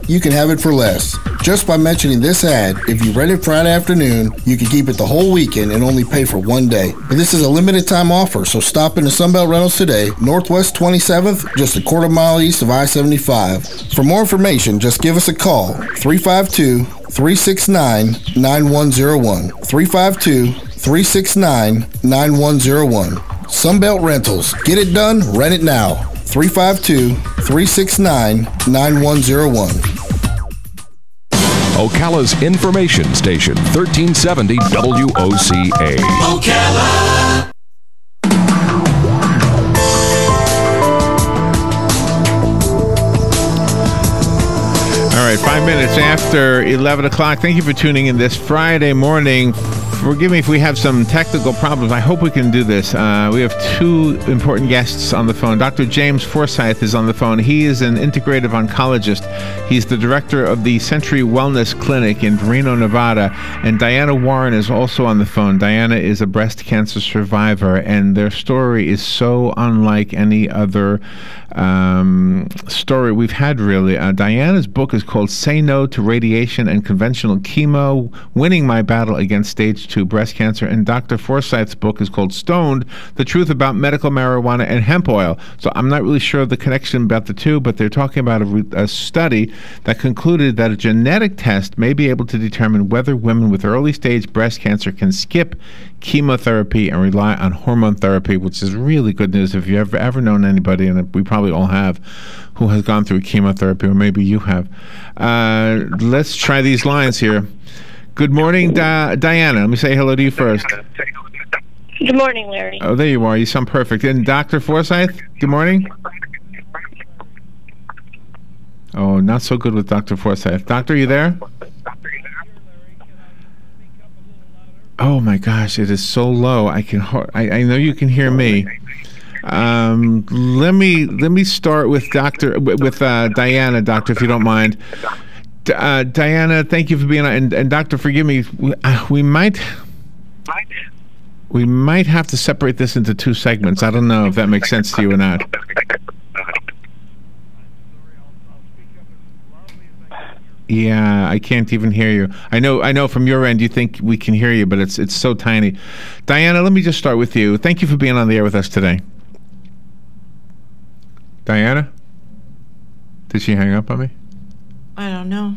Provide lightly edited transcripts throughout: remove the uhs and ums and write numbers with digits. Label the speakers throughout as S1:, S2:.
S1: you can have it for less. Just by mentioning this ad, if you rent it Friday afternoon, you can keep it the whole weekend and only pay for one day. But this is a limited time offer, so stop into Sunbelt Rentals today, Northwest 27th, just a quarter mile east of I-75. For more information, just give us a call, 352-369-9101. 352-369-9101. Sunbelt Rentals. Get it done, rent it now. 352-369-9101.
S2: Ocala's information station, 1370 WOCA. Ocala.
S3: All right, 5 minutes after 11 o'clock. Thank you for tuning in this Friday morning. Forgive me if we have some technical problems. I hope we can do this. We have two important guests on the phone. Dr. James Forsythe is on the phone. He is an integrative oncologist. He's the director of the Century Wellness Clinic in Reno, Nevada. And Diana Warren is also on the phone. Diana is a breast cancer survivor, and their story is so unlike any other story we've had, really. Diana's book is called Say No to Radiation and Conventional Chemo, Winning My Battle Against Stage 2 Breast Cancer. And Dr. Forsythe's book is called Stoned, The Truth About Medical Marijuana and Hemp Oil. So I'm not really sure of the connection about the two, but they're talking about a study that concluded that a genetic test may be able to determine whether women with early stage breast cancer can skip chemotherapy and rely on hormone therapy, which is really good news. If you've ever known anybody, and we probably all have, who has gone through chemotherapy, or maybe you have. Let's try these lines here. Good morning, Diana. Let me say hello to you first.
S4: Good morning, Larry.
S3: Oh, there you are. You sound perfect. And Dr. Forsythe, good morning. Oh, not so good with Dr. Forsythe. Doctor, are you there? Oh my gosh, it is so low. I know you can hear me. Let me start with Diana, Doctor, if you don't mind. Diana, thank you for being on. And Doctor, forgive me. We might have to separate this into two segments. I don't know if that makes sense to you or not. Yeah, I can't even hear you. I know from your end you think we can hear you, but it's so tiny. Diana, let me just start with you. Thank you for being on the air with us today. Diana? Did she hang up on me?
S5: I don't know.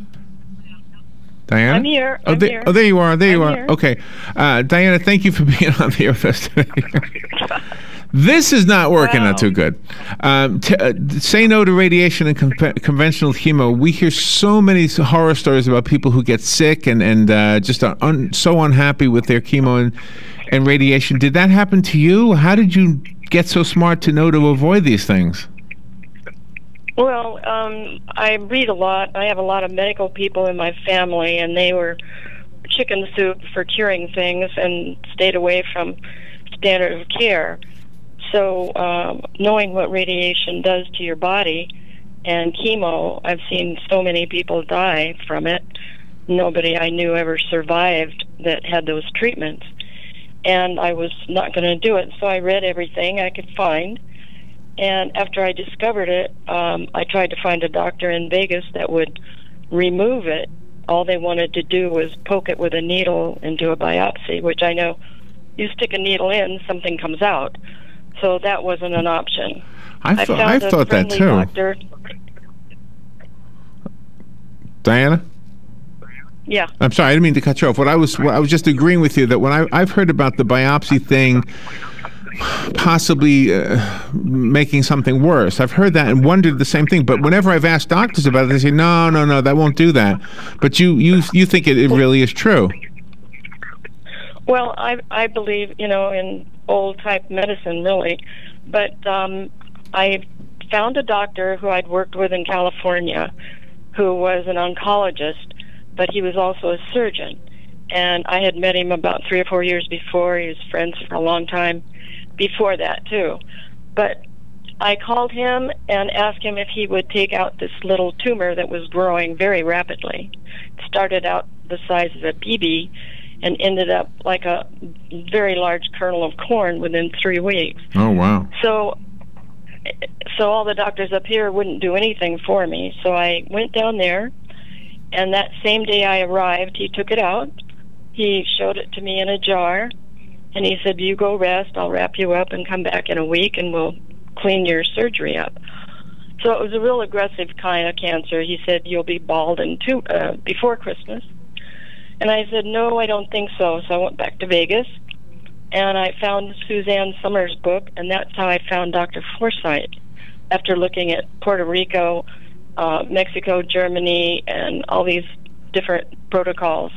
S3: Diana?
S4: I'm here.
S3: Oh, there you are. There you are.
S4: Here.
S3: Okay. Diana, thank you for being on the air with us today. This is not working out too good. Say no to radiation and conventional chemo. We hear so many horror stories about people who get sick and just are so unhappy with their chemo and radiation. Did that happen to you? How did you get so smart to know to avoid these things?
S4: Well, I read a lot. I have a lot of medical people in my family, and they were chicken soup for curing things and stayed away from standard of care. So knowing what radiation does to your body and chemo, I've seen so many people die from it. Nobody I knew ever survived that had those treatments. And I was not going to do it, so I read everything I could find. And after I discovered it, I tried to find a doctor in Vegas that would remove it. All they wanted to do was poke it with a needle into a biopsy, which I know you stick a needle in, something comes out. So that wasn't an option.
S3: I've thought that too.
S4: Doctor.
S3: Diana?
S4: Yeah.
S3: I'm sorry, I didn't mean to cut you off. I was just agreeing with you that when I've heard about the biopsy thing possibly making something worse. I've heard that and wondered the same thing. But whenever I've asked doctors about it, they say, no, that won't do that. But you think it really is true.
S4: Well, I believe, in old-type medicine, really. But I found a doctor who I'd worked with in California who was an oncologist, but he was also a surgeon. And I had met him about 3 or 4 years before. He was friends for a long time before that, too. But I called him and asked him if he would take out this little tumor that was growing very rapidly. It started out the size of a BB and ended up like a very large kernel of corn within 3 weeks.
S3: Oh, wow.
S4: So so all the doctors up here wouldn't do anything for me. So I went down there, and that same day I arrived, he took it out. He showed it to me in a jar, and he said, "You go rest. I'll wrap you up and come back in a week, and we'll clean your surgery up." So it was a real aggressive kind of cancer. He said, "You'll be bald before Christmas." And I said, "No, I don't think so." So I went back to Vegas, and I found Suzanne Summers' book, and that's how I found Dr. Forsythe, after looking at Puerto Rico, Mexico, Germany, and all these different protocols,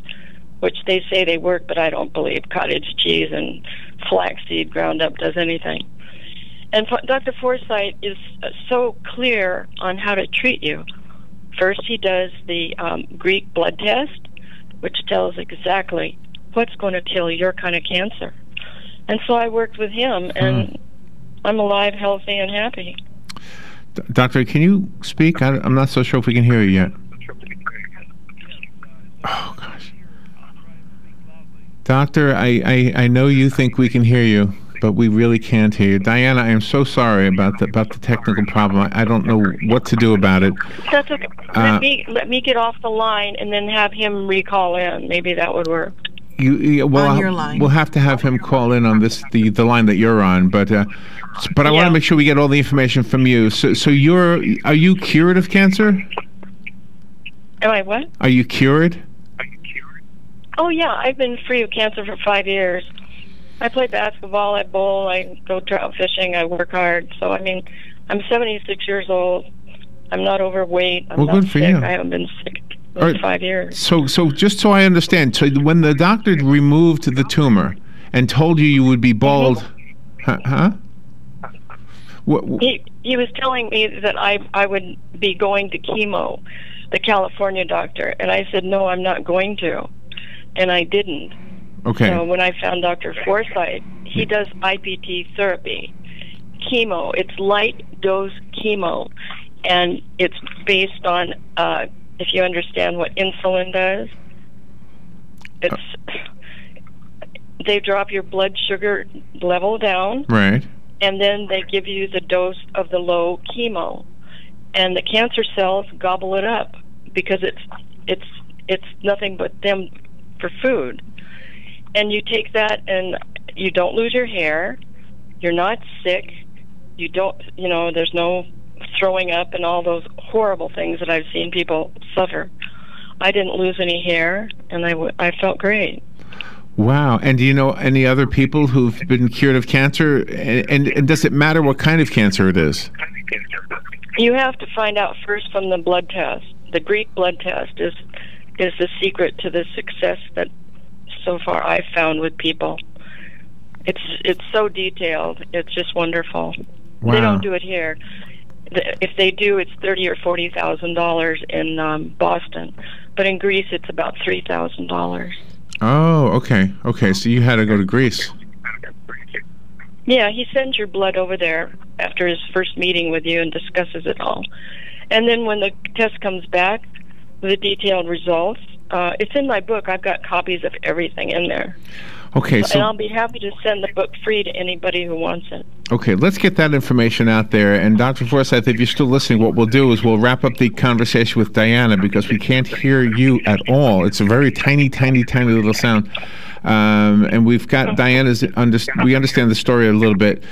S4: which they say they work, but I don't believe cottage cheese and flaxseed ground up does anything. And Dr. Forsythe is so clear on how to treat you. First, he does the Greek blood test, which tells exactly what's going to kill your kind of cancer. And so I worked with him, and I'm alive, healthy, and happy.
S3: Doctor, can you speak? I'm not so sure if we can hear you yet. Oh, gosh. Doctor, I know you think we can hear you, but we really can't hear you. Diana, I am so sorry about the technical problem. I don't know what to do about it.
S4: That's okay. Let me get off the line and then have him recall in. Maybe that would work.
S3: Well,
S5: on your line.
S3: We'll have to have him call in on the line that you're on, but I want to make sure we get all the information from you. So are you cured of cancer?
S4: Am I what?
S3: Are you cured?
S4: Oh yeah, I've been free of cancer for 5 years. I play basketball, I bowl, I go trout fishing, I work hard. So I mean, I'm 76 years old. I'm not overweight. I'm not
S3: good for
S4: sick.
S3: you.
S4: I haven't been sick in 5 years.
S3: So just so I understand, so when the doctor removed the tumor and told you would be bald, huh?
S4: He was telling me that I would be going to Chemo, the California doctor, and I said, no, I'm not going to, and I didn't.
S3: Okay.
S4: So when I found Dr. Forsythe, he does IPT therapy, chemo. It's light dose chemo, and it's based on, if you understand what insulin does, they drop your blood sugar level down.
S3: Right.
S4: And then they give you the dose of the low chemo, and the cancer cells gobble it up because it's nothing but them for food. And you take that, and you don't lose your hair. You're not sick. You don't, there's no throwing up and all those horrible things that I've seen people suffer. I didn't lose any hair, and I felt great.
S3: Wow. And do you know any other people who've been cured of cancer? And does it matter what kind of cancer it is?
S4: You have to find out first from the blood test. The Greek blood test is the secret to the success that so far I've found with people. It's so detailed. It's just wonderful.
S3: Wow.
S4: They don't do it here. If they do, it's $30,000 or $40,000 in Boston, but in Greece it's about $3,000.
S3: Oh, okay. Okay, so you had to go to Greece.
S4: Yeah, he sends your blood over there after his first meeting with you and discusses it all. And then when the test comes back with the detailed results, it's in my book. I've got copies of everything in there.
S3: Okay, so
S4: and I'll be happy to send the book free to anybody who wants it.
S3: Okay, let's get that information out there. And Dr. Forsythe, if you're still listening, what we'll do is we'll wrap up the conversation with Diana because we can't hear you at all. It's a very tiny, tiny, tiny little sound. And we've got Diana's, we understand the story a little bit.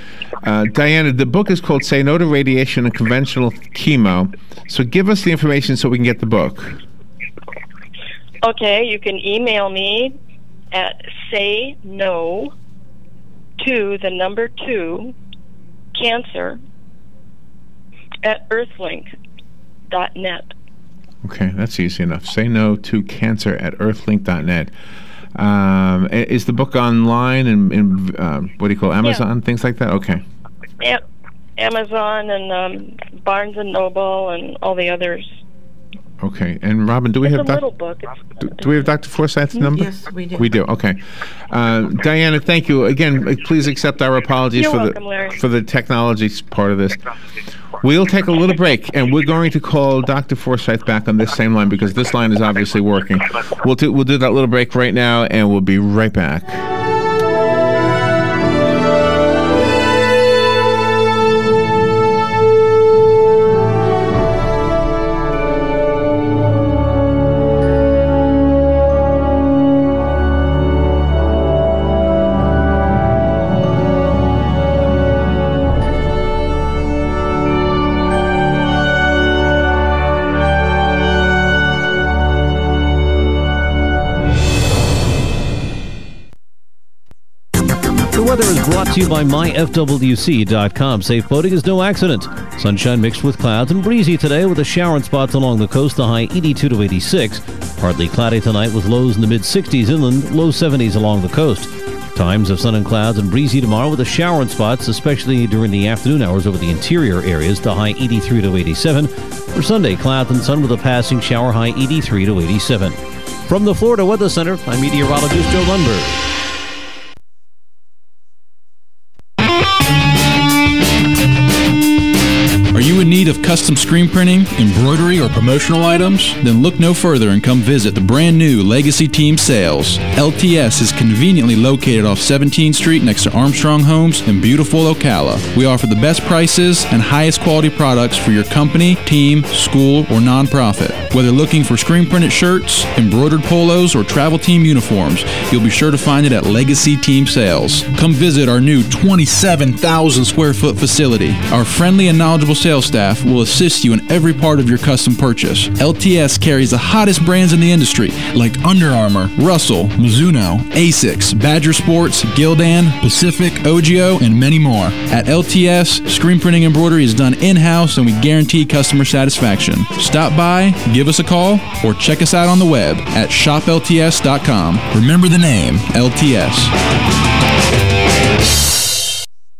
S3: Diana, the book is called Say No to Radiation and Conventional Chemo. So give us the information so we can get the book.
S4: Okay, you can email me at say no to the number 2 cancer at earthlink.net.
S3: Okay, that's easy enough. Say no to cancer at earthlink.net. Is the book online and what do you call Amazon, things like that? Okay.
S4: Yep, Amazon and Barnes and Noble and all the others.
S3: Okay, and Robin, do we have
S4: a little book.
S3: Do we have Dr. Forsythe's number?
S5: Yes, we do.
S3: We do. Okay, Diana, thank you again. Please accept our apologies for the technology part of this. We'll take a little break, and we're going to call Dr. Forsythe back on this same line because this line is obviously working. We'll do that little break right now, and we'll be right back.
S5: Brought to you by myfwc.com. Safe boating is no accident. Sunshine mixed with clouds and breezy today with a shower in spots along the coast, the high 82 to 86. Partly cloudy tonight with lows in the mid-60s inland, low 70s along the coast. Times of sun and clouds and breezy tomorrow with a shower in spots, especially during the afternoon hours over the interior areas, the high 83 to 87. For Sunday, clouds and sun with a passing shower, high 83 to 87. From the Florida Weather Center, I'm meteorologist Joe Lundberg.
S6: Are you in need of custom screen printing, embroidery, or promotional items? Then look no further and come visit the brand new Legacy Team Sales. LTS is conveniently located off 17th Street next to Armstrong Homes in beautiful Ocala. We offer the best prices and highest quality products for your company, team, school, or nonprofit. Whether looking for screen printed shirts, embroidered polos, or travel team uniforms, you'll be sure to find it at Legacy Team Sales. Come visit our new 27,000 square foot facility. Our friendly and knowledgeable sales staff will assist you in every part of your custom purchase. LTS carries the hottest brands in the industry like Under Armour, Russell, Mizuno, Asics, Badger Sports, Gildan, Pacific, Ogio, and many more. At LTS, screen printing embroidery is done in-house and we guarantee customer satisfaction. Stop by, give us a call, or check us out on the web at shoplts.com. Remember the name, LTS.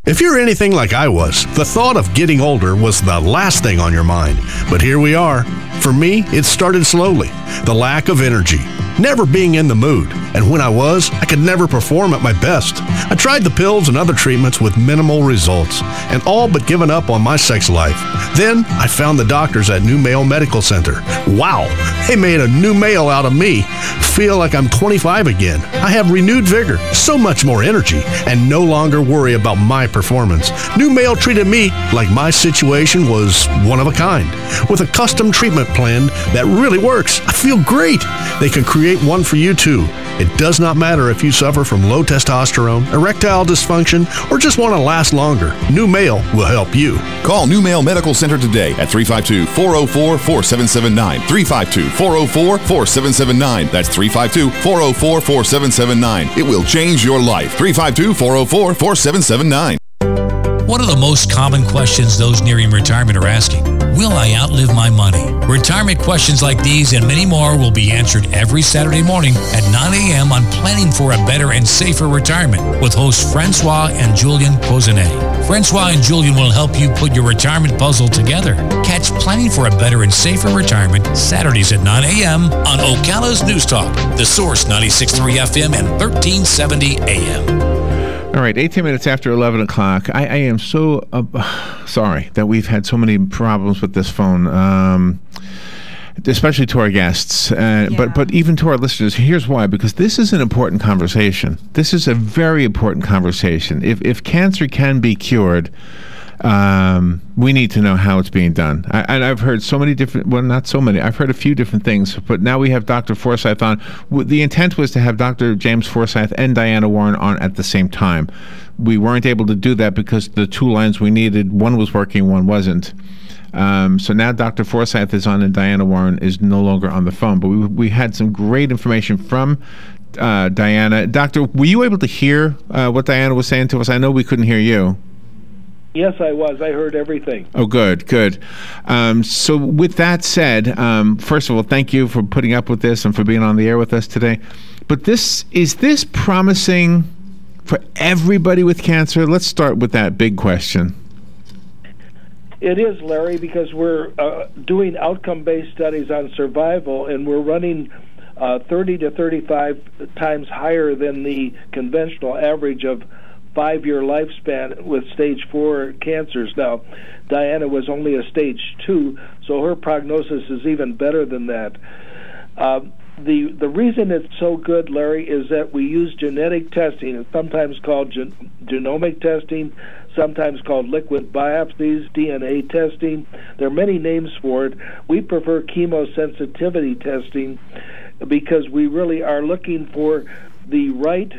S7: If you're anything like I was, the thought of getting older was the last thing on your mind. But here we are. For me, it started slowly. The lack of energy, never being in the mood, and when I was, I could never perform at my best. I tried the pills and other treatments with minimal results, and all but given up on my sex life. Then, I found the doctors at New Male Medical Center. Wow, they made a new male out of me. Feel like I'm 25 again. I have renewed vigor, so much more energy, and no longer worry about my performance. New Male treated me like my situation was one of a kind, with a custom treatment plan that really works. I feel great. They can create one for you too. It does not matter if you suffer from low testosterone, erectile dysfunction, or just want to last longer. New Male will help you.
S8: Call New Male Medical Center today at 352-404-4779. 352-404-4779. That's 352-404-4779. It will change your life. 352-404-4779.
S9: One of the most common questions those nearing retirement are asking: will I outlive my money? Retirement questions like these and many more will be answered every Saturday morning at 9 a.m. on Planning for a Better and Safer Retirement with hosts Francois and Julian Cozenet. Francois and Julian will help you put your retirement puzzle together. Catch Planning for a Better and Safer Retirement Saturdays at 9 a.m. on Ocala's News Talk, The Source 96.3 FM and 1370 AM.
S3: All right, 18 minutes after 11 o'clock. I am so sorry that we've had so many problems with this phone, especially to our guests, but even to our listeners. Here's why: because this is an important conversation. This is a very important conversation. If cancer can be cured, we need to know how it's being done. And I've heard so many different, well, not so many, I've heard a few different things, but now we have Dr. Forsythe on. The intent was to have Dr. James Forsythe and Diana Warren on at the same time. We weren't able to do that because the two lines we needed, one was working, one wasn't. So now Dr. Forsythe is on and Diana Warren is no longer on the phone. But we had some great information from Diana. Doctor, were you able to hear what Diana was saying to us? I know we couldn't hear you.
S10: Yes, I was. I heard everything.
S3: Oh, good. So with that said, first of all, thank you for putting up with this and for being on the air with us today. But is this promising for everybody with cancer? Let's start with that big question.
S10: It is, Larry, because we're doing outcome-based studies on survival, and we're running 30 to 35 times higher than the conventional average of 5-year lifespan with stage 4 cancers. Now, Diana was only a stage 2, so her prognosis is even better than that. The reason it's so good, Larry, is that we use genetic testing. It's sometimes called genomic testing, sometimes called liquid biopsies, DNA testing. There are many names for it. We prefer chemosensitivity testing because we really are looking for the right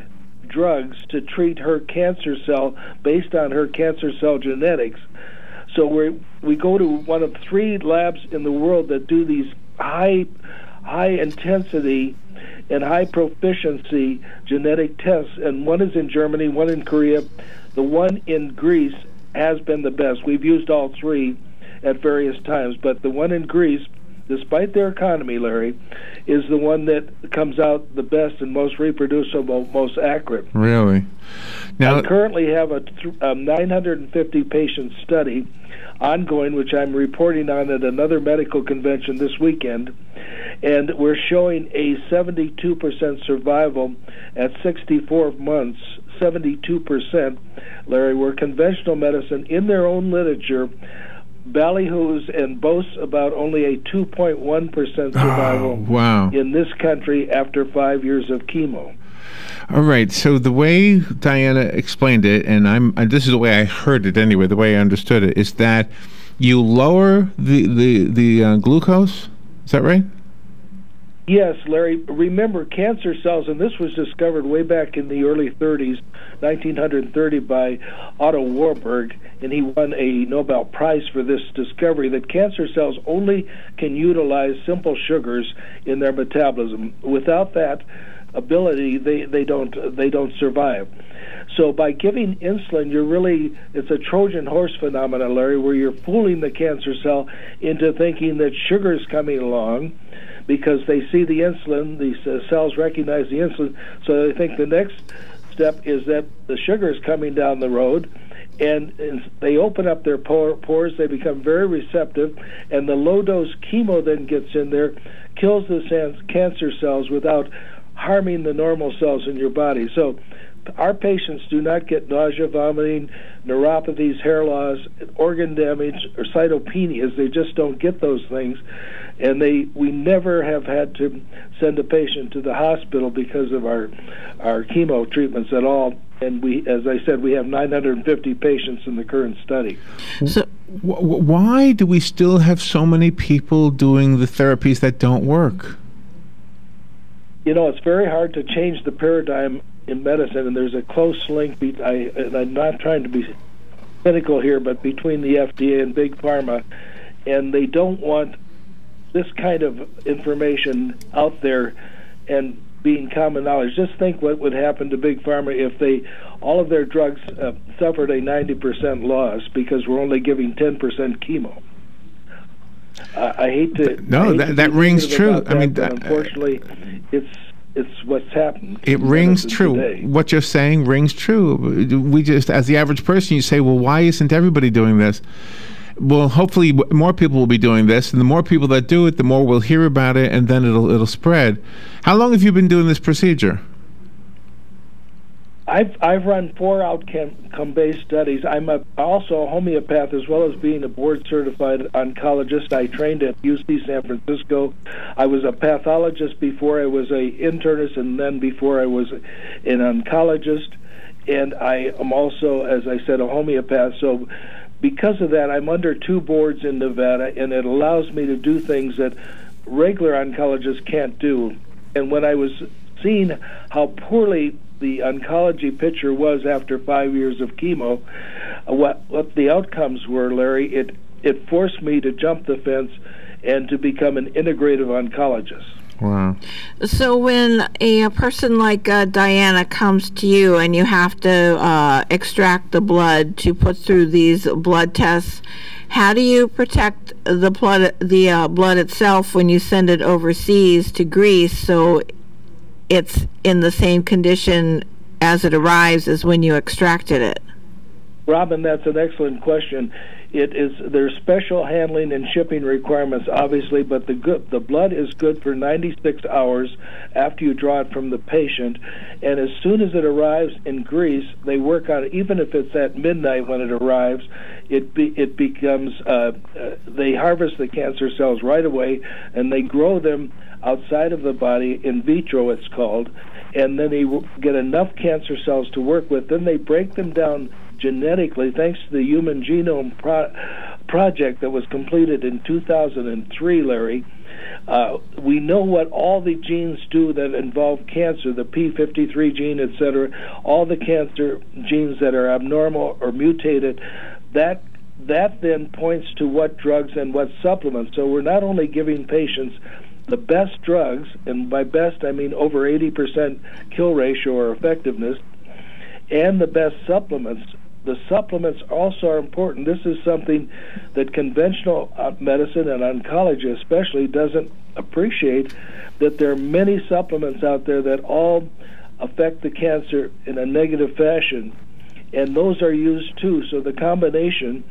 S10: drugs to treat her cancer cell based on her cancer cell genetics. So we go to one of 3 labs in the world that do these high intensity and high proficiency genetic tests, and one is in Germany, one in Korea. The one in Greece has been the best. We've used all three at various times, but the one in Greece, despite their economy, Larry, is the one that comes out the best and most reproducible, most accurate.
S3: Really? Now,
S10: I currently have a 950 patient study ongoing, which I'm reporting on at another medical convention this weekend, and we're showing a 72% survival at 64 months. 72%, Larry, where conventional medicine, in their own literature, ballyhoos and boasts about only a 2.1% survival in this country after 5 years of chemo.
S3: All right. So the way Diana explained it, and this is the way I heard it anyway, the way I understood it, is that you lower the glucose. Is that right?
S10: Yes, Larry. Remember, cancer cells, and this was discovered way back in the early 30s, 1930, by Otto Warburg, and he won a Nobel Prize for this discovery, that cancer cells only can utilize simple sugars in their metabolism. Without that ability, they don't survive. So by giving insulin, it's a Trojan horse phenomenon, Larry, where you're fooling the cancer cell into thinking that sugar is coming along, because they see the insulin, these cells recognize the insulin, so they think the next step is that the sugar is coming down the road, and they open up their pores, they become very receptive, and the low-dose chemo then gets in there, kills the cancer cells without harming the normal cells in your body. So our patients do not get nausea, vomiting, neuropathies, hair loss, organ damage, or cytopenias. They just don't get those things. And we never have had to send a patient to the hospital because of our chemo treatments at all. And as I said, we have 950 patients in the current study.
S3: So, why do we still have so many people doing the therapies that don't work?
S10: You know, it's very hard to change the paradigm in medicine, and there's a close link, and I'm not trying to be cynical here, but between the FDA and Big Pharma, and they don't want this kind of information out there and being common knowledge. Just think what would happen to Big Pharma if all of their drugs suffered a 90% loss because we're only giving 10% chemo. I hate to.
S3: No, that rings true. I mean,
S10: unfortunately, it's what's happened.
S3: It rings true.
S10: Today.
S3: What you're saying rings true. We just, as the average person, you say, well, why isn't everybody doing this? Well, hopefully more people will be doing this, and the more people that do it, the more we'll hear about it, and then it'll spread. How long have you been doing this procedure?
S10: I've run 4 outcome-based studies. I'm also a homeopath, as well as being a board-certified oncologist. I trained at UC San Francisco. I was a pathologist before I was an internist, and then before I was an oncologist. And I am also, as I said, a homeopath. So because of that, I'm under 2 boards in Nevada, and it allows me to do things that regular oncologists can't do. And when I was seeing how poorly the oncology picture was after 5 years of chemo, what the outcomes were, Larry, it forced me to jump the fence and to become an integrative oncologist.
S3: Wow.
S11: So when a person like Diana comes to you and you have to extract the blood to put through these blood tests, how do you protect the blood itself when you send it overseas to Greece so it's in the same condition as it arrives as when you extracted it?
S10: Robin, that's an excellent question. There's special handling and shipping requirements, obviously, but the blood is good for 96 hours after you draw it from the patient, and as soon as it arrives in Greece, they work on it. Even if it's at midnight when it arrives, it becomes they harvest the cancer cells right away, and they grow them outside of the body, in vitro it's called, and then they get enough cancer cells to work with. Then they break them down genetically, thanks to the Human Genome Project that was completed in 2003, Larry. We know what all the genes do that involve cancer, the P53 gene, etc., all the cancer genes that are abnormal or mutated, that then points to what drugs and what supplements. So we're not only giving patients the best drugs, and by best I mean over 80% kill ratio or effectiveness, and the best supplements. The supplements also are important. This is something that conventional medicine and oncology especially doesn't appreciate, that there are many supplements out there that all affect the cancer in a negative fashion, and those are used too. So the combination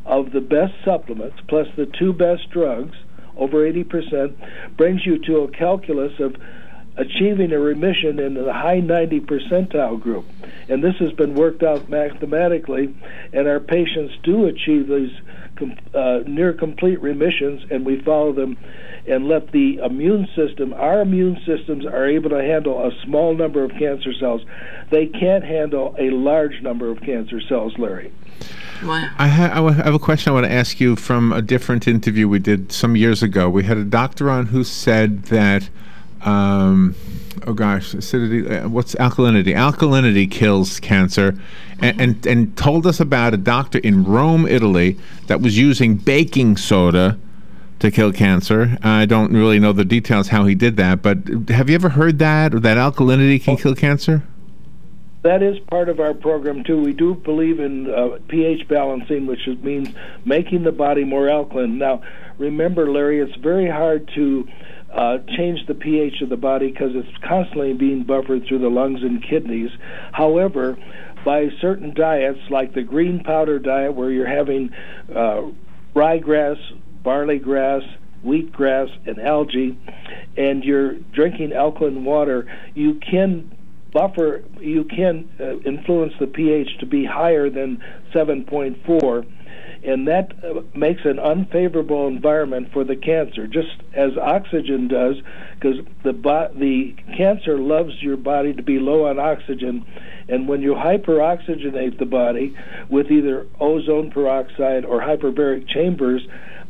S10: of the best supplements plus the two best drugs, over 80%, brings you to a calculus of achieving a remission in the high 90 percentile group. And this has been worked out mathematically, and our patients do achieve these near complete remissions, and we follow them and let the immune system, our immune systems are able to handle a small number of cancer cells. They can't handle a large number of cancer cells, Larry.
S11: Wow.
S3: I have a question I want to ask you from a different interview we did some years ago. We had a doctor on who said that acidity, what's alkalinity? Alkalinity kills cancer, and told us about a doctor in Rome, Italy, that was using baking soda to kill cancer. I don't really know the details how he did that, but have you ever heard that, or that alkalinity can kill cancer?
S10: That is part of our program, too. We do believe in pH balancing, which means making the body more alkaline. Now, remember, Larry, it's very hard to change the pH of the body because it's constantly being buffered through the lungs and kidneys. However, by certain diets, like the green powder diet, where you're having ryegrass, barley grass, wheatgrass, and algae, and you're drinking alkaline water, you can influence the pH to be higher than 7.4, and that makes an unfavorable environment for the cancer, just as oxygen does, because the cancer loves your body to be low on oxygen, and when you hyperoxygenate the body with either ozone peroxide or hyperbaric chambers,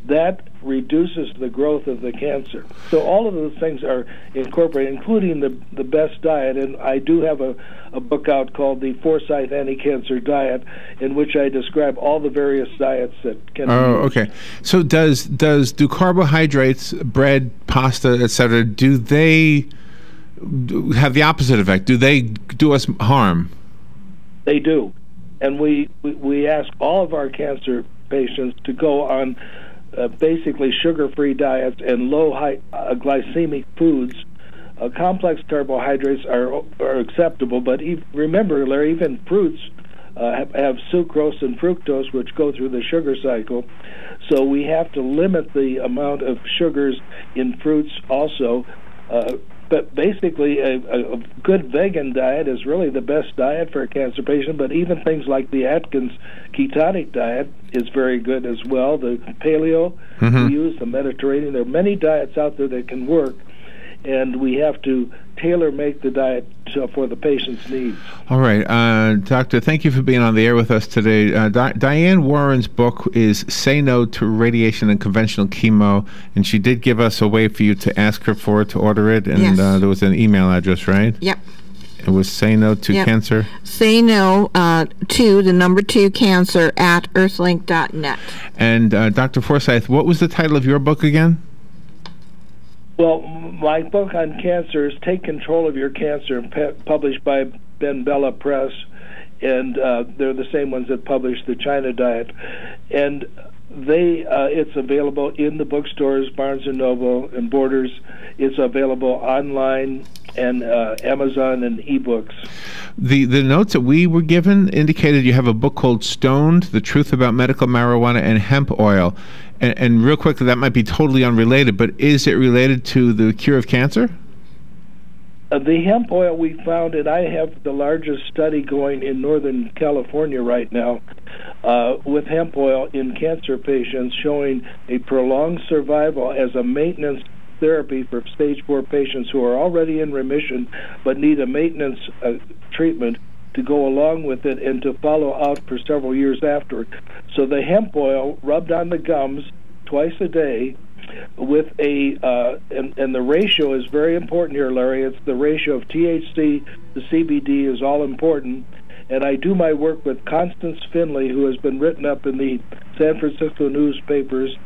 S10: that reduces the growth of the cancer. So all of those things are incorporated, including the best diet. And I do have a book out called the Forsythe Anti-Cancer Diet, in which I describe all the various diets that can be used.
S3: Okay. So do carbohydrates, bread, pasta, etc., do they have the opposite effect? Do they do us harm?
S10: They do. And we ask all of our cancer patients to go on basically sugar-free diets and low glycemic foods. Complex carbohydrates are acceptable, but remember, Larry, even fruits have sucrose and fructose, which go through the sugar cycle. So we have to limit the amount of sugars in fruits also. But basically, a good vegan diet is really the best diet for a cancer patient, but even things like the Atkins ketonic diet is very good as well. The paleo we use, the Mediterranean, there are many diets out there that can work, and we have to tailor-make the diet for the patient's needs.
S3: All right. Doctor, thank you for being on the air with us today. Diane Warren's book is Say No to Radiation and Conventional Chemo, and she did give us a way for you to ask her for it, to order it, and
S11: yes.
S3: There was an email address, right?
S11: Yep.
S3: It was Say No to Cancer?
S11: Say No to the number 2 cancer at earthlink.net.
S3: And Dr. Forsythe, what was the title of your book again?
S10: Well, my book on cancer is Take Control of Your Cancer, published by Ben Bella Press, and they're the same ones that published the China Diet. And it's available in the bookstores, Barnes & Noble and Borders. It's available online and Amazon and ebooks.
S3: The notes that we were given indicated you have a book called Stoned, The Truth About Medical Marijuana and Hemp Oil. And real quickly, that might be totally unrelated, but is it related to the cure of cancer?
S10: The hemp oil we found, and I have the largest study going in Northern California right now with hemp oil in cancer patients, showing a prolonged survival as a maintenance therapy for stage 4 patients who are already in remission but need a maintenance treatment to go along with it and to follow out for several years after. So the hemp oil rubbed on the gums twice a day with and the ratio is very important here, Larry. It's the ratio of THC to CBD is all important. And I do my work with Constance Finley, who has been written up in the San Francisco newspapers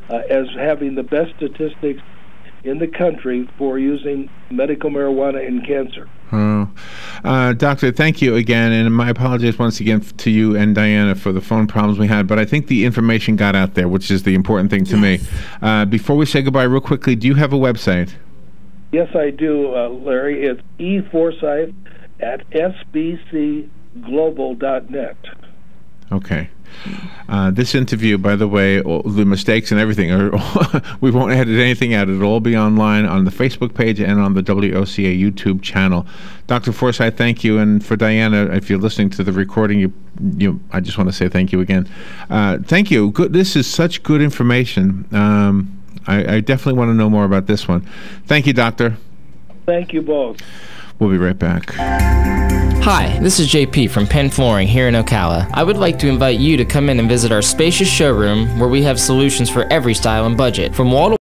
S10: as having the best statistics in the country for using medical marijuana in cancer.
S3: Doctor, thank you again, and my apologies once again to you and Diana for the phone problems we had, but I think the information got out there, which is the important thing to me. Before we say goodbye, real quickly, do you have a website?
S10: Yes, I do, Larry. It's eForsythe at sbcglobal.net.
S3: Okay. This interview, by the way, all the mistakes and everything, we won't edit anything out. It'll all be online on the Facebook page and on the WOCA YouTube channel. Dr. Forsythe, thank you. And for Diana, if you're listening to the recording, I just want to say thank you again. Thank you. Good. This is such good information. I definitely want to know more about this one. Thank you, Doctor.
S10: Thank you both.
S3: We'll be right back.
S12: Hi, this is JP from Penn Flooring here in Ocala. I would like to invite you to come in and visit our spacious showroom where we have solutions for every style and budget. From wall to